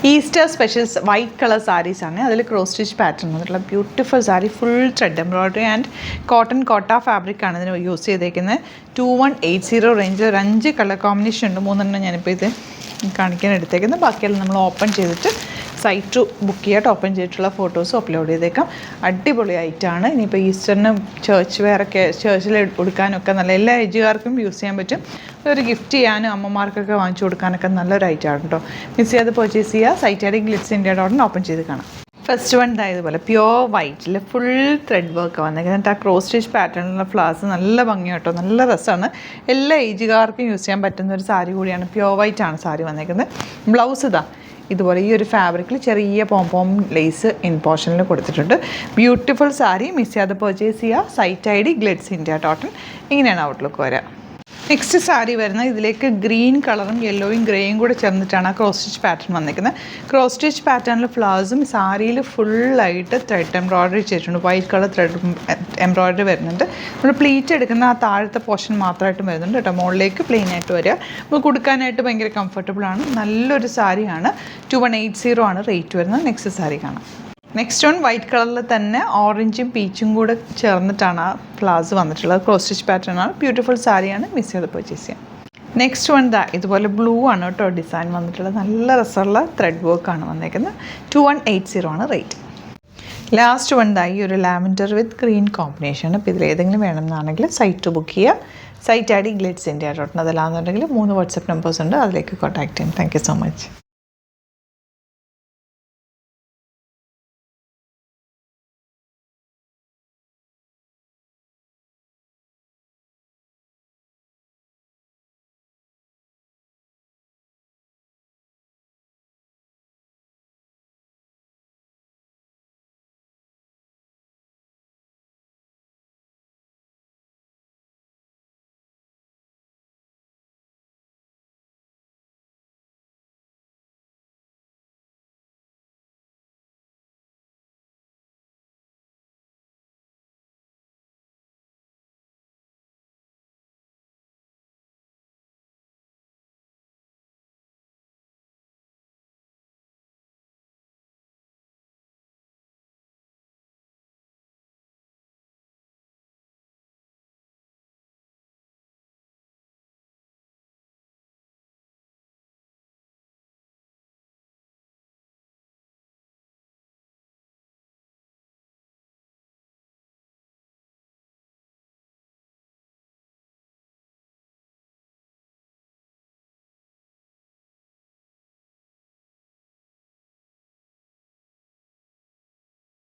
Easter specials white colour സാരീസാണ്. അതിൽ cross stitch pattern വന്നിട്ടുള്ള beautiful sari, full thread embroidery and cotton Kota ഫാബ്രിക്കാണ് ഇതിന് യൂസ് ചെയ്തേക്കുന്നത്. 2180 റേഞ്ചിൽ ഒരു 5 കളർ കോമ്പിനേഷൻ ഉണ്ട്. 3 ഞാനിപ്പോൾ ഇത് കാണിക്കാൻ എടുത്തേക്കുന്നത്. ബാക്കിയെല്ലാം നമ്മൾ ഓപ്പൺ ചെയ്തിട്ട് സൈറ്റ് ബുക്ക് ചെയ്യാട്ട് ഓപ്പൺ ചെയ്തിട്ടുള്ള ഫോട്ടോസ് അപ്ലോഡ് ചെയ്തേക്കാം. അടിപൊളി ആയിട്ടാണ്. ഇനിയിപ്പോൾ ഈസ്റ്ററിനും ചർച്ച് വെയറൊക്കെ ചർച്ചിൽ കൊടുക്കാനൊക്കെ നല്ല എല്ലാ ഏജുകാർക്കും യൂസ് ചെയ്യാൻ പറ്റും. ഒരു ഗിഫ്റ്റ് ചെയ്യാനും അമ്മമാർക്കൊക്കെ വാങ്ങിച്ചു കൊടുക്കാനൊക്കെ നല്ലൊരു ഐറ്റമാണ് കേട്ടോ. മിസ് ചെയ്യാതെ പർച്ചേസ് ചെയ്യുക. Site I D glitz.in open ചെയ്ത് കാണാം. ഫസ്റ്റ് വൺ ഇതുപോലെ പ്യുവർ വൈറ്റിൽ ഫുൾ ത്രെഡ് വർക്ക് വന്നേക്കുന്നത്. എന്നിട്ട് ആ ക്രോസ് സ്റ്റിച്ച് പാറ്റേണിലുള്ള ഫ്ലവേഴ്സ് നല്ല ഭംഗിയാണ് കേട്ടോ. നല്ല രസമാണ്. എല്ലാ ഏജുകാർക്കും യൂസ് ചെയ്യാൻ പറ്റുന്ന ഒരു സാരി കൂടിയാണ്. പ്യുവർ വൈറ്റ് ആണ് സാരി വന്നേക്കുന്നത്. ബ്ലൗസ് ഇതുപോലെ ഈ ഒരു ഫാബ്രിക്കിൽ ചെറിയ പോംപോം ലേസ് ഇൻ പോർഷനിൽ കൊടുത്തിട്ടുണ്ട്. ബ്യൂട്ടിഫുൾ സാരി. മിസ് ചെയ്യാതെ പർച്ചേസ് ചെയ്യുക. Site I D glitz.in. ഇങ്ങനെയാണ് ഔട്ട്ലുക്ക് വരിക. നെക്സ്റ്റ് സാരി വരുന്നത് ഇതിലേക്ക് ഗ്രീൻ കളറും യെല്ലോയും ഗ്രേയും കൂടെ ചേർന്നിട്ടാണ് ആ ക്രോസ് സ്റ്റിച്ച് പാറ്റേൺ വന്നിരിക്കുന്നത്. ക്രോസ് സ്റ്റിച്ച് പാറ്റേണിൽ ഫ്ലവേഴ്സും സാരിയിൽ ഫുള്ളായിട്ട് ത്രെഡ് എംബ്രോയ്ഡറി ചെയ്തിട്ടുണ്ട്. വൈറ്റ് കളർ ത്രെഡ് എംബ്രോയ്ഡറി വരുന്നുണ്ട്. നമ്മൾ പ്ലീറ്റ് എടുക്കുന്ന ആ താഴത്തെ പോർഷൻ മാത്രമായിട്ടും വരുന്നുണ്ട് കേട്ടോ. മുകളിലേക്ക് പ്ലെയിൻ ആയിട്ട് വരിക. നമുക്ക് കൊടുക്കാനായിട്ട് ഭയങ്കര കംഫർട്ടബിളാണ്. നല്ലൊരു സാരിയാണ്. 2180 ആണ് റേറ്റ് വരുന്നത്. നെക്സ്റ്റ് സാരി കാണാം. നെക്സ്റ്റ് വൺ വൈറ്റ് കളറിൽ തന്നെ ഓറഞ്ചും പീച്ചും കൂടെ ചേർന്നിട്ടാണ് ആ ഫ്ലവേഴ്സ് വന്നിട്ടുള്ളത്. ക്രോസ് സ്റ്റിച്ച് പാറ്റേൺ ആണ്. ബ്യൂട്ടിഫുൾ സാരിയാണ്. മിസ് ചെയ്ത് പർച്ചേസ് ചെയ്യാം. നെക്സ്റ്റ് വൺ ഇതുപോലെ ബ്ലൂ ആണ് കേട്ടോ ഡിസൈൻ വന്നിട്ടുള്ളത്. നല്ല രസമുള്ള ത്രെഡ് വർക്കാണ് വന്നേക്കുന്നത്. 2180 ആണ് റേറ്റ്. ലാസ്റ്റ് വൺ ഈ ഒരു ലാവൻഡർ വിത്ത് ഗ്രീൻ കോമ്പിനേഷൻ. അപ്പോൾ ഇതിൽ ഏതെങ്കിലും വേണമെന്നാണെങ്കിൽ സൈറ്റ് ബുക്ക് ചെയ്യുക. Site I D glitz.in. അതല്ലാന്നുണ്ടെങ്കിൽ 3 വാട്സപ്പ് നമ്പേഴ്സ് ഉണ്ട്. അതിലേക്ക് കോൺടാക്ട് ചെയ്യാം. Thank you so much.